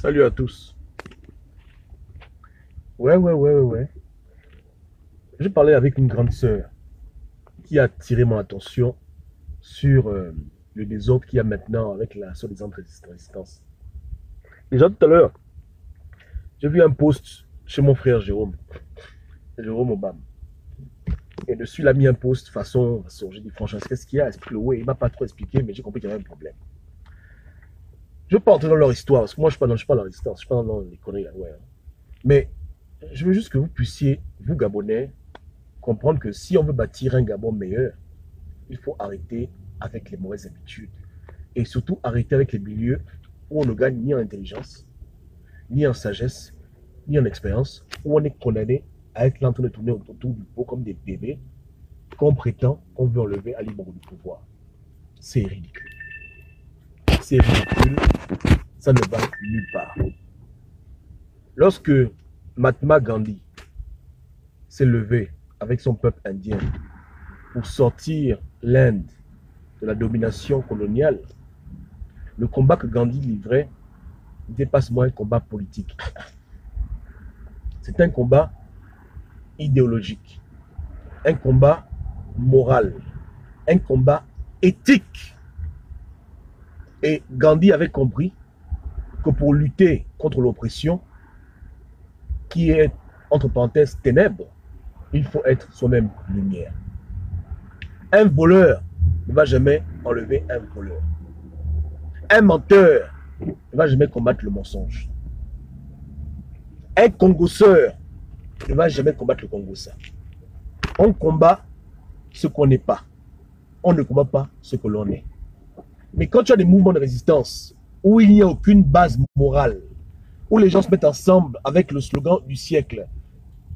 Salut à tous. Ouais. Je parlais avec une grande sœur qui a attiré mon attention sur le désordre qu'il y a maintenant avec la soi-disant résistance. Déjà tout à l'heure, j'ai vu un post chez mon frère Jérôme Obama. Et dessus, il a mis un post façon. J'ai dit franchement, qu'est-ce qu'il y a? Ouais, il ne m'a pas trop expliqué, mais j'ai compris qu'il y avait un problème. Je ne veux pas entrer dans leur histoire, parce que moi, je ne suis pas dans la résistance, je ne suis pas dans les conneries. Ouais. Mais je veux juste que vous puissiez, vous Gabonais, comprendre que si on veut bâtir un Gabon meilleur, il faut arrêter avec les mauvaises habitudes. Et surtout arrêter avec les milieux où on ne gagne ni en intelligence, ni en sagesse, ni en expérience, où on est condamné à être là en train de tourner autour du pot comme des bébés, qu'on prétend qu'on veut enlever Ali Bongo du pouvoir. C'est ridicule. C'est ridicule. Ça ne va nulle part. Lorsque Mahatma Gandhi s'est levé avec son peuple indien pour sortir l'Inde de la domination coloniale, le combat que Gandhi livrait n'était pas seulement un combat politique. C'est un combat idéologique, un combat moral, un combat éthique. Et Gandhi avait compris que pour lutter contre l'oppression, qui est, entre parenthèses, ténèbres, il faut être soi-même lumière. Un voleur ne va jamais enlever un voleur. Un menteur ne va jamais combattre le mensonge. Un congosseur ne va jamais combattre le congossa. On combat ce qu'on n'est pas. On ne combat pas ce que l'on est. Mais quand tu as des mouvements de résistance où il n'y a aucune base morale, où les gens se mettent ensemble avec le slogan du siècle,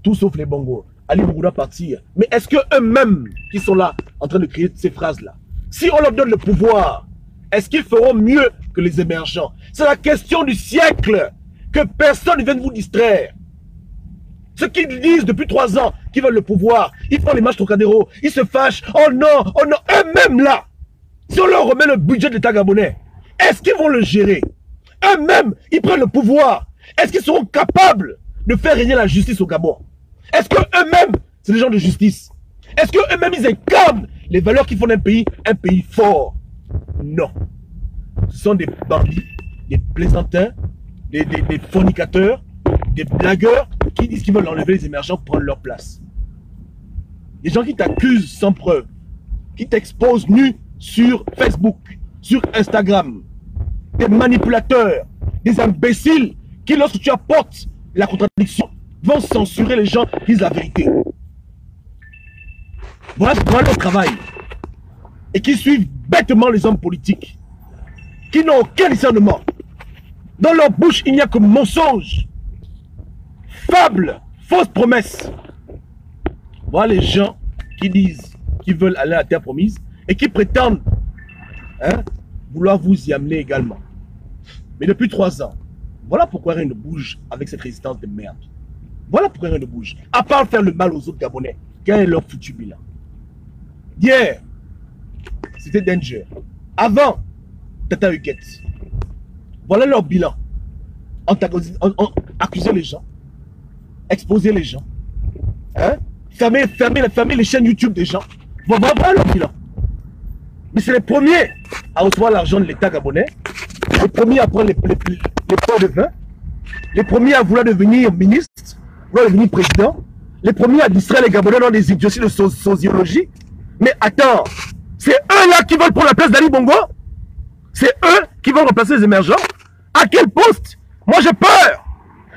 tout sauf les bongos, Ali Bongo doit partir. Mais est-ce qu'eux-mêmes qui sont là en train de créer ces phrases-là, si on leur donne le pouvoir, est-ce qu'ils feront mieux que les émergents? C'est la question du siècle. Que personne ne vienne vous distraire. Ceux qui disent depuis 3 ans qu'ils veulent le pouvoir, ils font les matchs Trocadéro, ils se fâchent. Oh non, eux-mêmes là, si on leur remet le budget de l'État gabonais, est-ce qu'ils vont le gérer? Eux-mêmes, ils prennent le pouvoir. Est-ce qu'ils seront capables de faire régner la justice au Gabon? Est-ce qu'eux-mêmes, c'est des gens de justice? Est-ce qu'eux-mêmes, ils incarnent les valeurs qui font d'un pays un pays fort? Non. Ce sont des bandits, des plaisantins, des fornicateurs, des blagueurs qui disent qu'ils veulent enlever les émergents pour prendre leur place. Des gens qui t'accusent sans preuve, qui t'exposent nu sur Facebook, sur Instagram, des manipulateurs, des imbéciles qui, lorsque tu apportes la contradiction, vont censurer les gens qui disent la vérité. Voilà leur travail. Et qui suivent bêtement les hommes politiques, qui n'ont aucun discernement. Dans leur bouche, il n'y a que mensonges, fables, fausses promesses. Voilà les gens qui disent qu'ils veulent aller à la terre promise et qui prétendent vouloir vous y amener également. Mais depuis 3 ans, voilà pourquoi rien ne bouge avec cette résistance de merde. Voilà pourquoi rien ne bouge. À part faire le mal aux autres Gabonais, quel est leur foutu bilan? Hier, c'était Danger. Avant, Tata Huguette. Voilà leur bilan. Accuser les gens, exposer les gens, fermer les chaînes YouTube des gens. Voilà leur bilan. Mais c'est les premiers à recevoir l'argent de l'État gabonais, les premiers à prendre les pots de vin, les premiers à vouloir devenir ministre, vouloir devenir président, les premiers à distraire les Gabonais dans des idioties de sociologie. Mais attends, c'est eux là qui veulent prendre la place d'Ali Bongo? C'est eux qui vont remplacer les émergents? À quel poste? Moi j'ai peur.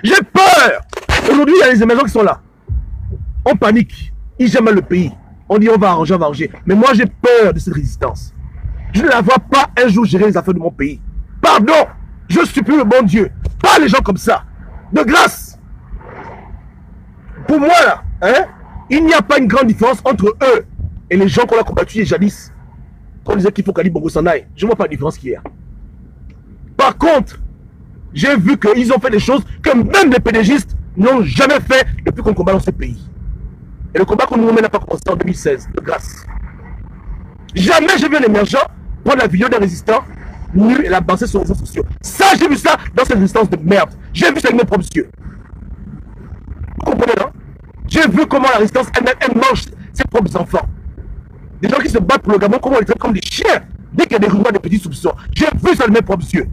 J'ai peur. Aujourd'hui, il y a les émergents qui sont là. On panique. Ils gèrent mal le pays. On dit on va arranger. Mais moi j'ai peur de cette résistance. Je ne la vois pas un jour gérer les affaires de mon pays. Pardon, je supplie le bon Dieu. Pas les gens comme ça. De grâce. Pour moi là, il n'y a pas une grande différence entre eux et les gens qu'on a combattus jadis. Quand on disait qu'il faut qu'Ali Bongo s'en aille, je ne vois pas la différence qu'il y a. Par contre, j'ai vu qu'ils ont fait des choses que même les pédégistes n'ont jamais fait depuis qu'on combat dans ce pays. Et le combat qu'on nous mène n'a pas commencé en 2016, de grâce. Jamais j'ai vu un émergent prendre la vidéo d'un résistant nue, elle a dansé sur les réseaux sociaux. Ça, j'ai vu ça dans cette résistance de merde. J'ai vu ça avec mes propres yeux. Vous comprenez, non? J'ai vu comment la résistance, elle mange ses propres enfants. Des gens qui se battent pour le Gabon, comment on les traite comme des chiens. Dès qu'il y a des rumeurs, des petits soupçons. J'ai vu ça de mes propres yeux.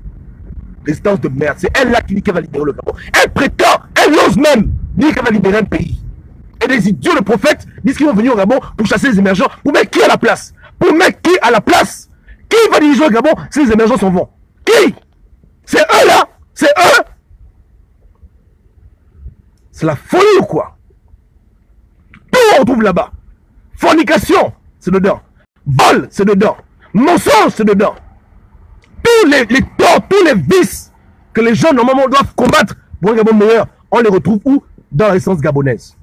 Résistance de merde. C'est elle là qui dit qu'elle va libérer le Gabon. Elle prétend, elle ose même dire qu'elle va libérer un pays. Et des idiots de prophètes disent qu'ils vont venir au Gabon pour chasser les émergents. Pour mettre qui à la place? Pour mettre qui à la place? Qui va diriger au Gabon si les émergents s'en vont? Qui? C'est eux là? C'est eux? C'est la folie ou quoi? Tout on retrouve là-bas. Fornication, c'est dedans. Vol, c'est dedans. Mensonge, c'est dedans. Tous les torts, tous les vices que les gens normalement doivent combattre pour un Gabon meilleur, on les retrouve où? Dans la résistance gabonaise.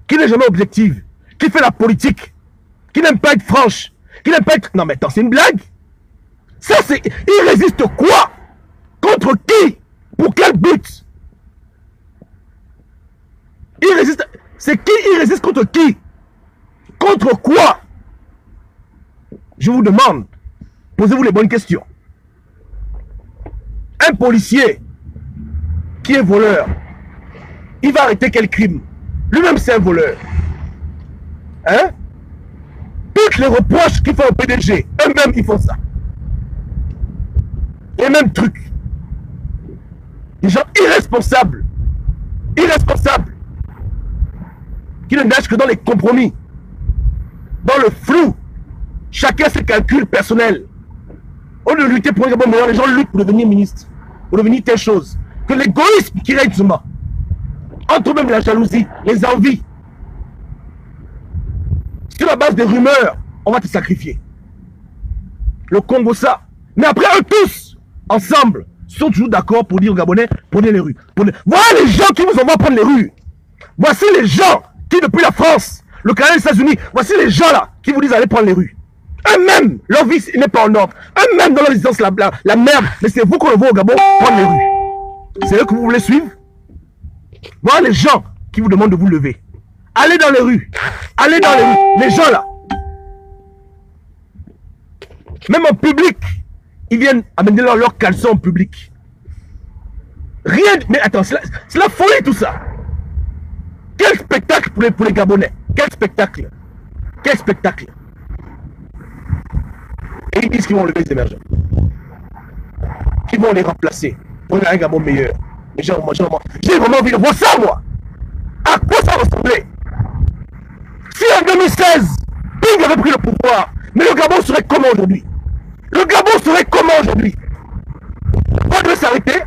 Qui n'est jamais objective, qui fait la politique, qui n'aime pas être franche, qui n'aime pas être... Non mais attends, c'est une blague? Ça c'est... Il résiste quoi? Contre qui? Pour quel but? Il résiste... C'est qui? Il résiste contre qui? Contre quoi? Je vous demande, posez-vous les bonnes questions. Un policier qui est voleur, il va arrêter quel crime? Lui-même c'est un voleur. Hein? Toutes les reproches qu'il fait au PDG, eux-mêmes ils font ça. Les mêmes trucs. Des gens irresponsables. Irresponsables. Qui ne nagent que dans les compromis. Dans le flou. Chacun ses calculs personnels. Au lieu de lutter pour un Gabon meilleur, les gens luttent pour devenir ministre. Pour devenir telle chose. Que l'égoïsme qui règne souvent. Entre même la jalousie, les envies. Sur la base des rumeurs, on va te sacrifier. Le Congo ça. Mais après eux tous, ensemble, sont toujours d'accord pour dire aux Gabonais, prenez les rues. Voilà les gens qui vous envoient prendre les rues. Voici les gens qui depuis la France, le Canada, les États-Unis, voici les gens là qui vous disent allez prendre les rues. Eux-mêmes, leur vie n'est pas en ordre. Eux-mêmes dans leur résistance, la merde. Mais c'est vous qu'on le voit au Gabon prendre les rues. C'est eux que vous voulez suivre. Voilà les gens qui vous demandent de vous lever. Allez dans les rues. Allez dans les rues. Les gens là. Même en public, ils viennent amener leurs caleçons en public. Rien. Mais attends, c'est la folie tout ça. Quel spectacle pour les Gabonais. Quel spectacle. Quel spectacle. Et ils disent qu'ils vont lever les émergents. Qu'ils vont les remplacer. Pour un Gabon meilleur. Mais j'ai vraiment envie de voir ça, moi. À quoi ça ressemblait? Si en 2016, Ping avait pris le pouvoir, mais le Gabon serait comment aujourd'hui? Le Gabon serait comment aujourd'hui? On devait s'arrêter.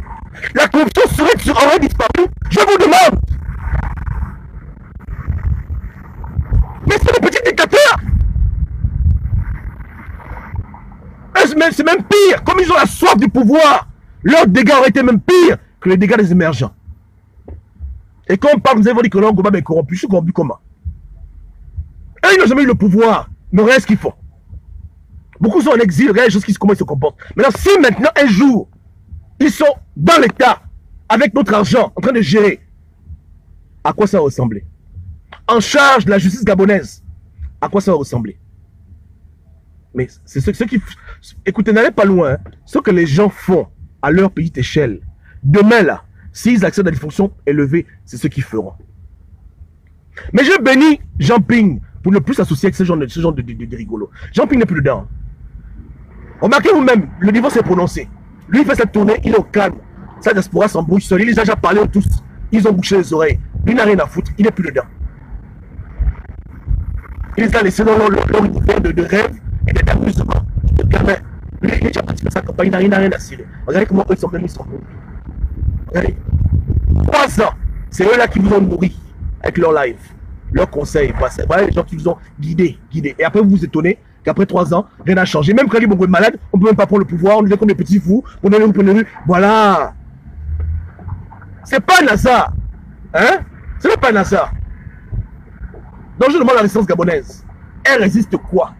La corruption aurait disparu. Je vous demande. Mais c'est des petits dictateurs. C'est même pire. Comme ils ont la soif du pouvoir, leurs dégâts auraient été même pires que les dégâts des émergents. Et quand on parle, nous avons dit que l'Angoba est corrompu. Je suis corrompu comment? Eux, ils n'ont jamais eu le pouvoir. Mais regarde ce qu'ils font. Beaucoup sont en exil, regarde les choses, comment ils se comportent. Maintenant, si maintenant, un jour, ils sont dans l'État, avec notre argent, en train de gérer, à quoi ça va ressembler? En charge de la justice gabonaise, à quoi ça va ressembler? Mais c'est ce qui... Écoutez, n'allez pas loin. Hein. Ce que les gens font à leur petite échelle, demain là, s'ils accèdent à des fonctions élevées, c'est ce qu'ils feront. Mais je bénis Jean Ping pour ne plus s'associer avec ce genre de rigolo. Jean Ping n'est plus dedans. Remarquez vous-même, le niveau s'est prononcé. Lui, il fait cette tournée, il est au calme. Sa diaspora s'embrouille seul. Il les a déjà parlé tous. Ils ont bouché les oreilles. Lui n'a rien à foutre. Il n'est plus dedans. Il les a laissés dans leur univers de rêve et d'amusement. De gamin. Lui, il est déjà parti de sa campagne. Il n'a rien à cirer. Regardez comment eux sont même, ils sont morts. Regardez. 3 ans. C'est eux là qui vous ont nourri avec leur live, leurs conseils. Voilà les gens qui vous ont guidé. Et après, vous vous étonnez qu'après 3 ans, rien n'a changé. Même quand il est malade, on ne peut même pas prendre le pouvoir. On est comme des petits fous. On est là, on peut les... Voilà. C'est pas un hasard. Hein? Ce n'est pas un hasard. Donc je demande la résistance gabonaise. Elle résiste quoi?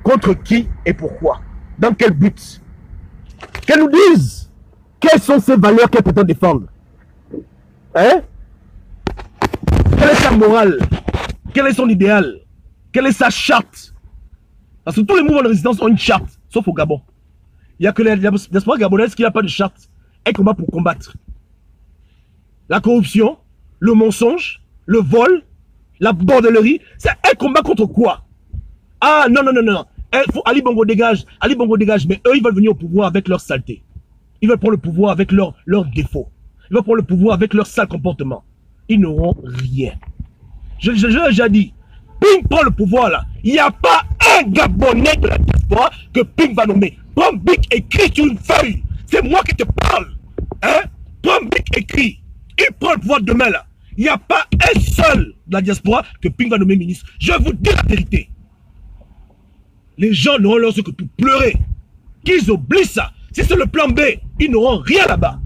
Contre qui et pourquoi? Dans quel but? Qu'elle nous dise quelles sont ces valeurs qu'elle prétend défendre. Hein? Quelle est sa morale? Quel est son idéal? Quelle est sa charte? Parce que tous les mouvements de résistance ont une charte, sauf au Gabon. Il n'y a que la diaspora gabonaise qui n'a pas de charte. Elle combat pour combattre. La corruption, le mensonge, le vol, la bordellerie, c'est un combat contre quoi? Ah non, non, non, non. Ali Bongo dégage, Ali Bongo dégage, mais eux, ils veulent venir au pouvoir avec leur saleté. Ils veulent prendre le pouvoir avec leurs défauts. Ils veulent prendre le pouvoir avec leur sale comportement. Ils n'auront rien. Je l'ai déjà dit. Ping prend le pouvoir là. Il n'y a pas un Gabonais de la diaspora que Ping va nommer. Prends Bic, écrit sur une feuille. C'est moi qui te parle. Hein? Prends Bic, écrit. Il prend le pouvoir demain là. Il n'y a pas un seul de la diaspora que Ping va nommer ministre. Je vous dis la vérité. Les gens n'auront leur que pour pleurer. Qu'ils oublient ça. Si c'est le plan B, ils n'auront rien là-bas.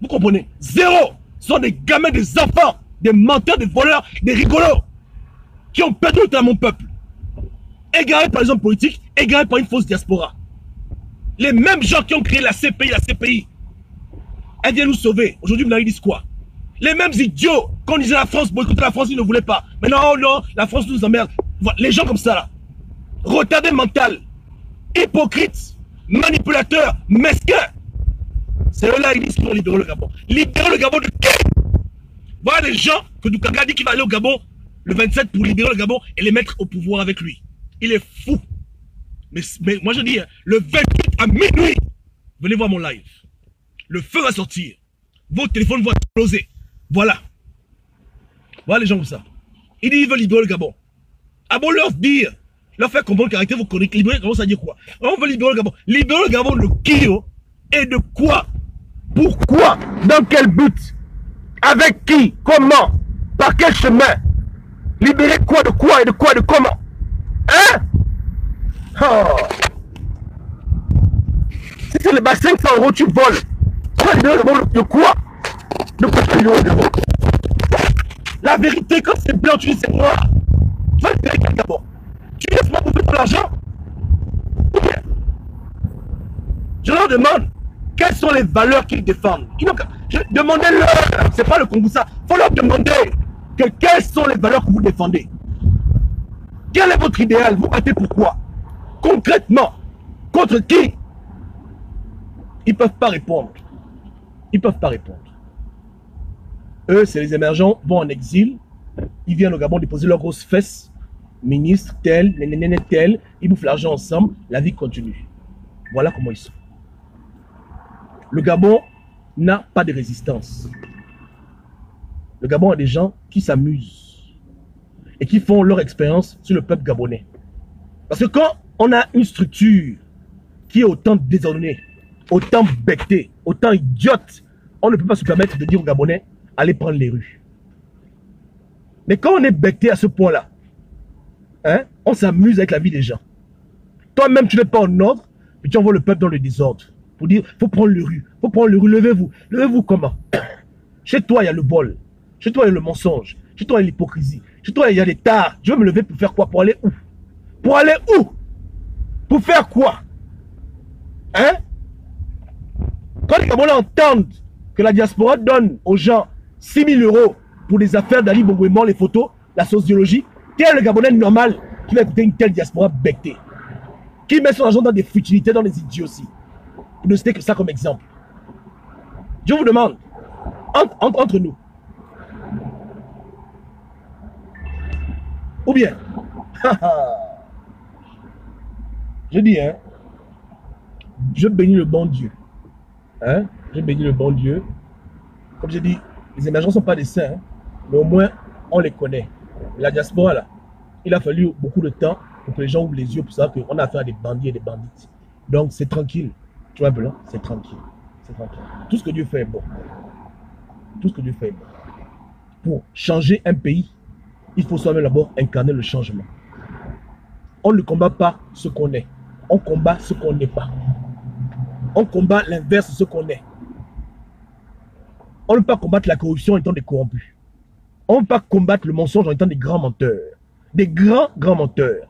Vous comprenez? Zéro. Ce sont des gamins, des enfants, des menteurs, des voleurs, des rigolos qui ont perdu le temps à mon peuple. Égarés par les hommes politiques, égarés par une fausse diaspora. Les mêmes gens qui ont créé la CPI, elle vient nous sauver. Aujourd'hui, vous disent quoi? Les mêmes idiots, quand on disait la France, boycotter la France, ils ne voulaient pas. Mais non, non, la France nous emmerde. Les gens comme ça là, retardés mental, hypocrites, manipulateurs, mesquins. C'est eux-là, ils disent qu'ils vont libérer le Gabon. Libérer le Gabon de qui? Voilà les gens que Doukaga dit qu'il va aller au Gabon le 27 pour libérer le Gabon et les mettre au pouvoir avec lui. Il est fou. Mais moi je dis, le 28 à minuit, venez voir mon live. Le feu va sortir. Vos téléphones vont exploser. Voilà. Voilà les gens comme ça. Ils disent qu'ils veulent libérer le Gabon. Ah bon, leur dire, leur faire comprendre le caractère, vous connaissez, libérer le Gabon, ça veut dire quoi? On veut libérer le Gabon. Libérer le Gabon de qui? Et de quoi? Pourquoi? Dans quel but? Avec qui? Comment? Par quel chemin? Libérer quoi? De quoi? Et de quoi? De comment? Hein? Oh. Si c'est les 500 € tu voles, tu vas libérer le Gabon de quoi? De quoi tu libérer le Gabon? La vérité, quand c'est blanc, tu dis c'est noir. Tu vas libérer quel Gabon? Tu laisses moi bouffer de l'argent? Je leur demande. Quelles sont les valeurs qu'ils défendent? Demandez-leur, c'est pas le Congo ça. Il faut leur demander que quelles sont les valeurs que vous défendez. Quel est votre idéal? Vous battez pourquoi? Concrètement, contre qui? Ils ne peuvent pas répondre. Ils ne peuvent pas répondre. Eux, c'est les émergents, vont en exil. Ils viennent au Gabon déposer leurs grosses fesses. Ministre, tel, tel. Ils bouffent l'argent ensemble. La vie continue. Voilà comment ils sont. Le Gabon n'a pas de résistance. Le Gabon a des gens qui s'amusent et qui font leur expérience sur le peuple gabonais. Parce que quand on a une structure qui est autant désordonnée, autant bectée, autant idiote, on ne peut pas se permettre de dire aux Gabonais, allez prendre les rues. Mais quand on est becté à ce point-là, hein, on s'amuse avec la vie des gens. Toi-même, tu n'es pas en ordre, mais tu envoies le peuple dans le désordre. Pour dire, il faut prendre le rue. Il faut prendre le rue. Levez-vous. Levez-vous comment? Chez toi, il y a le vol. Chez toi, il y a le mensonge. Chez toi, il y a l'hypocrisie. Chez toi, il y a des tares. Je vais me lever pour faire quoi? Pour aller où? Pour aller où? Pour faire quoi? Hein? Quand les Gabonais entendent que la diaspora donne aux gens 6 000 € pour des affaires d'Ali Bongo, les photos, la sociologie, quel est le Gabonais normal qui va écouter une telle diaspora bectée? Qui met son argent dans des futilités, dans des idioties? Pour ne citer que ça comme exemple. Je vous demande, entre nous, ou bien, je dis, hein, je bénis le bon Dieu. Hein, je bénis le bon Dieu. Comme je dis, les émergents ne sont pas des saints, hein, mais au moins, on les connaît. Et la diaspora, là, il a fallu beaucoup de temps pour que les gens ouvrent les yeux pour savoir qu'on a affaire à des bandits et des bandites. Donc, c'est tranquille. Tu vois, blanc, c'est tranquille. C'est tranquille. Tout ce que Dieu fait est bon. Tout ce que Dieu fait est bon. Pour changer un pays, il faut soi-même d'abord incarner le changement. On ne combat pas ce qu'on est. On combat ce qu'on n'est pas. On combat l'inverse de ce qu'on est. On ne peut pas combattre la corruption en étant des corrompus. On ne peut pas combattre le mensonge en étant des grands menteurs. Des grands menteurs.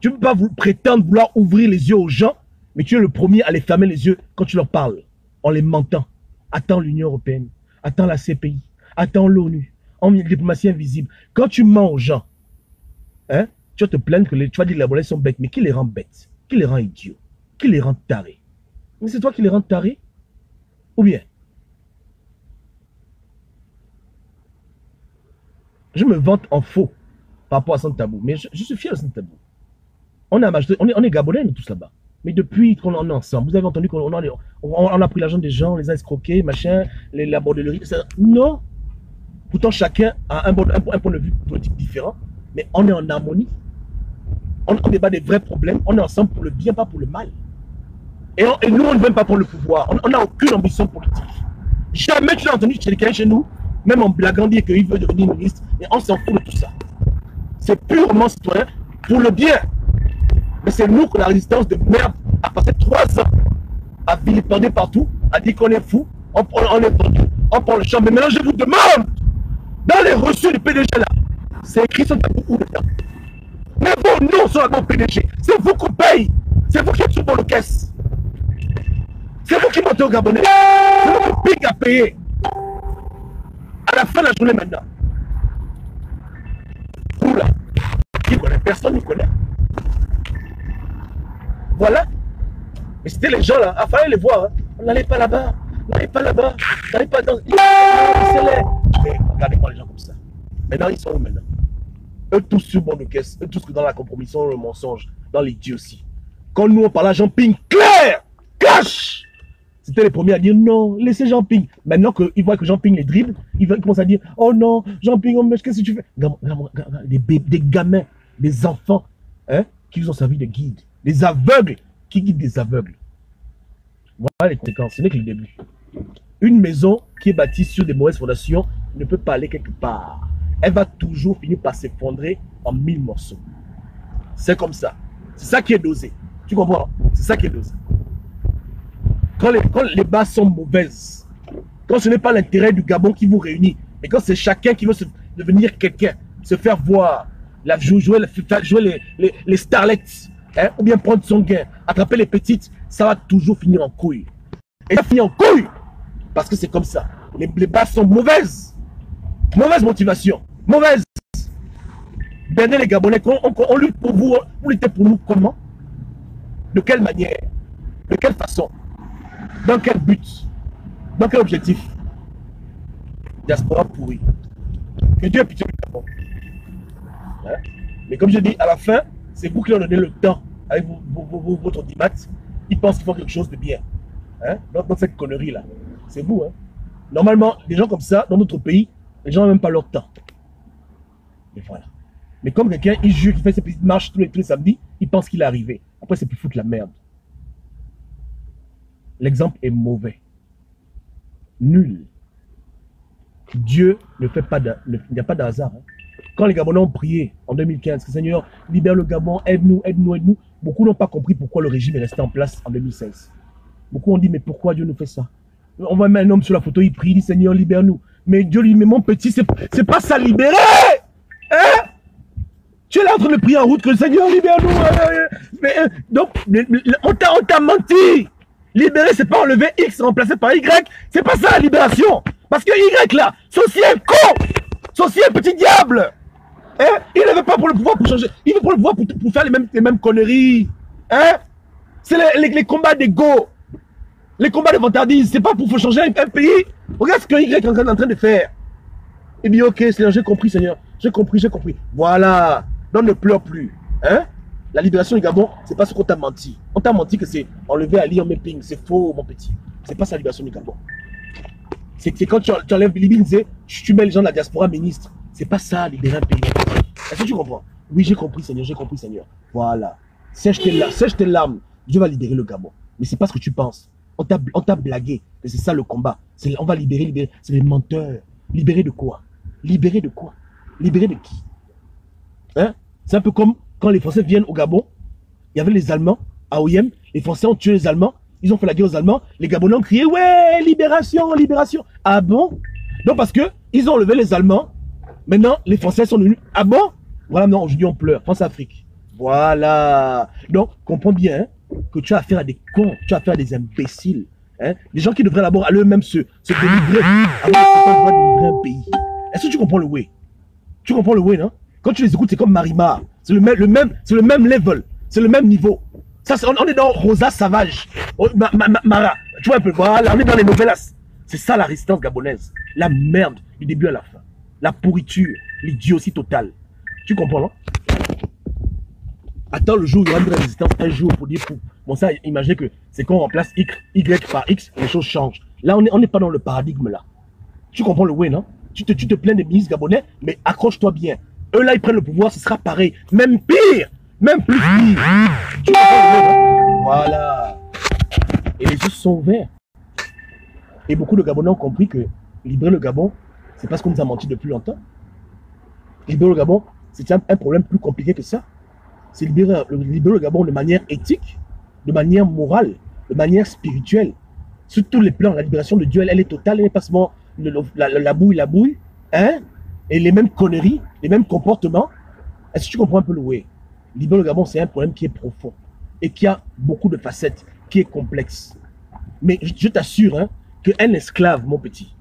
Tu ne peux pas prétendre vouloir ouvrir les yeux aux gens, mais tu es le premier à les fermer les yeux quand tu leur parles, en les mentant. Attends l'Union européenne, attends la CPI, attends l'ONU, en diplomatie invisible. Quand tu mens aux gens, hein, tu vas te plaindre que tu vas dire que les Gabonais sont bêtes, mais qui les rend bêtes? Qui les rend idiots? qui les rend tarés? Mais c'est toi qui les rends tarés? Ou bien? Je me vante en faux par rapport à Santabou, mais je suis fier de Santabou. On est Gabonais, nous tous là-bas. Mais depuis qu'on en est ensemble, vous avez entendu qu'on a pris l'argent des gens, on les a escroqués, machin, la bordellerie, etc. Non. Pourtant, chacun a un point de vue politique différent, mais on est en harmonie. On débat des vrais problèmes, on est ensemble pour le bien, pas pour le mal. Et nous, on ne veut pas pour le pouvoir. On n'a aucune ambition politique. Jamais tu l'as entendu quelqu'un chez nous, même en blaguant, dire qu'il veut devenir ministre, et on s'en fout de tout ça. C'est purement citoyen pour le bien. Mais c'est nous que la résistance de merde a passé 3 ans à vilipender partout, à dire qu'on est fou, on est vendu, on prend le champ. Mais maintenant, je vous demande, dans les reçus du PDG là, c'est écrit sur ta boucle dedans. Mais vos noms sont là-bas au PDG. C'est vous qu'on paye. C'est vous qui êtes sur vos caisses. C'est vous qui montez au Gabonais. C'est vous qui pique à payer. À la fin de la journée maintenant. Vous là, qui connaît? Personne ne connaît. Voilà. Mais c'était les gens là, il fallait les voir. Hein. On n'allait pas là-bas. On n'allait pas là-bas. On n'allait pas dans. Mais regardez-moi les gens comme ça. Maintenant, ils sont où maintenant? Eux tous sur bon de caisse. Eux tous dans la compromission, le mensonge, dans l'idiotie. Quand nous on parlait à Jean-Ping, clair, cash. C'était les premiers à dire non, laissez Jean-Ping. Maintenant qu'ils voient que Jean-Ping les dribble, ils commencent à dire oh non, Jean-Ping, oh, qu'est-ce que tu fais? Des gamins, des enfants hein, qui vous ont servi de guide. Des aveugles qui guident des aveugles. Voilà les conséquences, ce n'est que le début. Une maison qui est bâtie sur des mauvaises fondations ne peut pas aller quelque part. Elle va toujours finir par s'effondrer en 1000 morceaux. C'est comme ça. C'est ça qui est dosé. Tu comprends? C'est ça qui est dosé. Quand les bases sont mauvaises, quand ce n'est pas l'intérêt du Gabon qui vous réunit, mais quand c'est chacun qui veut devenir quelqu'un, se faire voir, jouer les starlets, hein, ou bien prendre son gain, attraper les petites, ça va toujours finir en couille. Et ça finit en couille parce que c'est comme ça. Les bases sont mauvaises. Mauvaise motivation. Mauvaise. Dernier les Gabonais, on lutte pour vous, vous luttez pour nous comment? De quelle manière? De quelle façon? Dans quel but? Dans quel objectif? Diaspora pourrie. Que Dieu ait pitié du Gabon. Hein? Mais comme je dis, à la fin, c'est vous qui leur donnez le temps avec votre dimat. Ils pensent qu'ils font quelque chose de bien. Hein? Dans cette connerie-là. C'est vous. Hein? Normalement, les gens comme ça, dans notre pays, les gens n'ont même pas leur temps. Mais voilà. Mais comme quelqu'un, il jure qu'il fait ses petites marches tous les samedis, il pense qu'il est arrivé. Après, c'est plus foutre la merde. L'exemple est mauvais. Nul. Dieu ne fait pas de... Il n'y a pas de hasard. Hein. Quand les Gabonais ont prié en 2015, que Seigneur, libère le Gabon, aide-nous, aide-nous, aide-nous, beaucoup n'ont pas compris pourquoi le régime est resté en place en 2016. Beaucoup ont dit, mais pourquoi Dieu nous fait ça? On voit même un homme sur la photo, il prie, il dit, Seigneur, libère-nous. Mais Dieu lui dit, mais mon petit, c'est pas ça libérer. Hein? Tu es là en train de prier en route que le Seigneur libère-nous. Donc, on t'a menti. Libérer, c'est pas enlever X remplacé par Y. C'est pas ça la libération. Parce que Y là, c'est un con. C'est un petit diable. Hein? Il ne veut pas pour le pouvoir pour changer. Il veut pour le pouvoir pour faire les mêmes conneries. Hein? C'est les combats d'ego. Les combats de vantardise. C'est pas pour changer un pays. Regarde ce que Y est en train de faire. Il dit ok, Seigneur, j'ai compris, Seigneur. J'ai compris. Voilà. Donc ne pleure plus. Hein? La libération du Gabon, c'est pas ce qu'on t'a menti. On t'a menti que c'est enlever Ali en Méping. C'est faux, mon petit. C'est pas ça la libération du Gabon. C'est quand tu enlèves Libye, tu mets les gens de la diaspora ministre. C'est pas ça, libérer un pays. Est-ce que tu comprends? Oui, j'ai compris, Seigneur, Voilà. Sèche tes larmes. Dieu va libérer le Gabon. Mais c'est pas ce que tu penses. On t'a blagué. Mais c'est ça le combat. On va libérer. C'est les menteurs. Libérer de quoi? Libérer de quoi? Libérer de qui? Hein? C'est un peu comme quand les Français viennent au Gabon, il y avait les Allemands, à OIM, les Français ont tué les Allemands, ils ont fait la guerre aux Allemands, les Gabonais ont crié, ouais, libération, libération. Ah bon? Donc parce que ils ont enlevé les Allemands, maintenant les Français sont devenus, ah bon? Voilà, non, aujourd'hui on pleure, France-Afrique. Voilà. Donc, comprends bien hein, que tu as affaire à des cons, tu as affaire à des imbéciles. Hein, des gens qui devraient d'abord à eux-mêmes se délivrer, avant de délivrer un pays. Est-ce que tu comprends le way? Tu comprends le way, non? Quand tu les écoutes, c'est comme Marimar. C'est le même level. C'est le même niveau. Ça, on est dans Rosa Savage. Mara. Tu vois un peu, voilà, on est dans les novellas. C'est ça la résistance gabonaise. La merde du début à la fin. La pourriture, l'idiotie totale. Tu comprends, non? Attends le jour où il y aura une résistance, un jour pour dire pour. Bon, ça, imaginez que c'est qu'on remplace Y par X, les choses changent. Là, on n'est pas dans le paradigme là. Tu comprends le way, non? Tu te plains des ministres gabonais, mais accroche-toi bien. Eux là, ils prennent le pouvoir, ce sera pareil. Même pire, même plus pire. Tu comprends le way, non? Voilà. Et les yeux sont ouverts. Et beaucoup de Gabonais ont compris que libérer le Gabon, c'est parce qu'on nous a menti depuis longtemps. Libérer le Gabon, c'est un problème plus compliqué que ça. C'est libérer le Gabon de manière éthique, de manière morale, de manière spirituelle. Sur tous les plans, la libération de Dieu, elle est totale, elle n'est pas seulement la bouille, hein? Et les mêmes conneries, les mêmes comportements. Est-ce que tu comprends un peu le way? Libérer le Gabon, c'est un problème qui est profond et qui a beaucoup de facettes, qui est complexe. Mais je t'assure, hein, qu'un esclave, mon petit,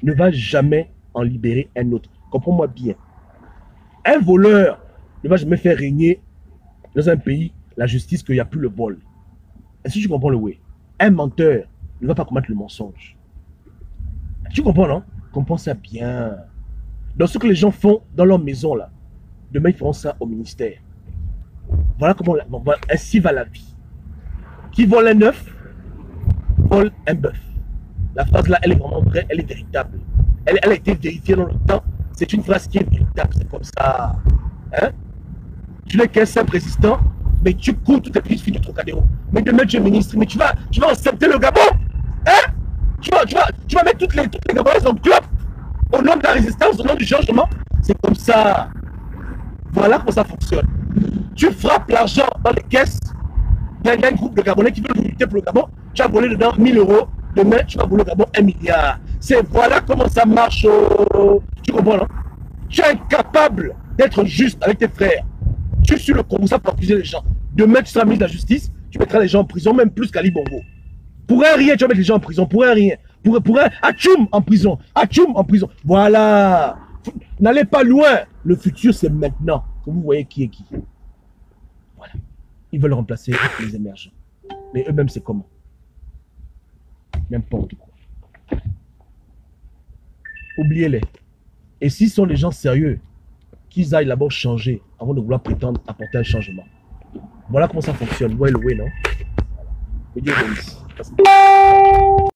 ne va jamais en libérer un autre. Comprends-moi bien. Un voleur ne va jamais faire régner dans un pays la justice qu'il n'y a plus le vol. Est-ce que tu comprends le way? Un menteur ne va pas commettre le mensonge. Tu comprends, non? Comprends ça bien. Dans ce que les gens font dans leur maison, là, demain, ils feront ça au ministère. Voilà comment, ainsi va la vie. Qui vole un œuf, vole un bœuf. La phrase là, elle est vraiment vraie, elle est véritable. Elle a été vérifiée dans le temps. C'est une phrase qui est véritable, c'est comme ça. Hein? Tu n'es qu'un simple résistant, mais tu cours toutes les petites filles du Trocadéro. Mais demain, tu es ministre, mais tu vas accepter le Gabon. Hein? Tu vas mettre toutes les Gabonaises en club au nom de la résistance, au nom du changement. C'est comme ça. Voilà comment ça fonctionne. Tu frappes l'argent dans les caisses d'un groupe de Gabonais qui veulent lutter pour le Gabon. Tu as volé dedans 1000 euros. Demain, tu vas voler le Gabon 1 milliard. Voilà comment ça marche. Tu comprends, non? Tu es incapable d'être juste avec tes frères. Tu es sur le commissariat pour accuser les gens. Demain, tu seras ministre de la Justice. Tu mettras les gens en prison, même plus qu'Ali Bongo. Pour un rien, tu vas mettre les gens en prison. Pour un rien. Pour un Atchoum en prison. Atchoum en prison. Voilà. N'allez pas loin. Le futur, c'est maintenant que vous voyez qui est qui. Voilà. Ils veulent remplacer les émergents. Mais eux-mêmes, c'est comment? N'importe quoi. Oubliez-les. Et s'ils sont des gens sérieux, qu'ils aillent d'abord changer avant de vouloir prétendre apporter un changement. Voilà comment ça fonctionne. Vous voyez le way, non? Que Dieu bénisse.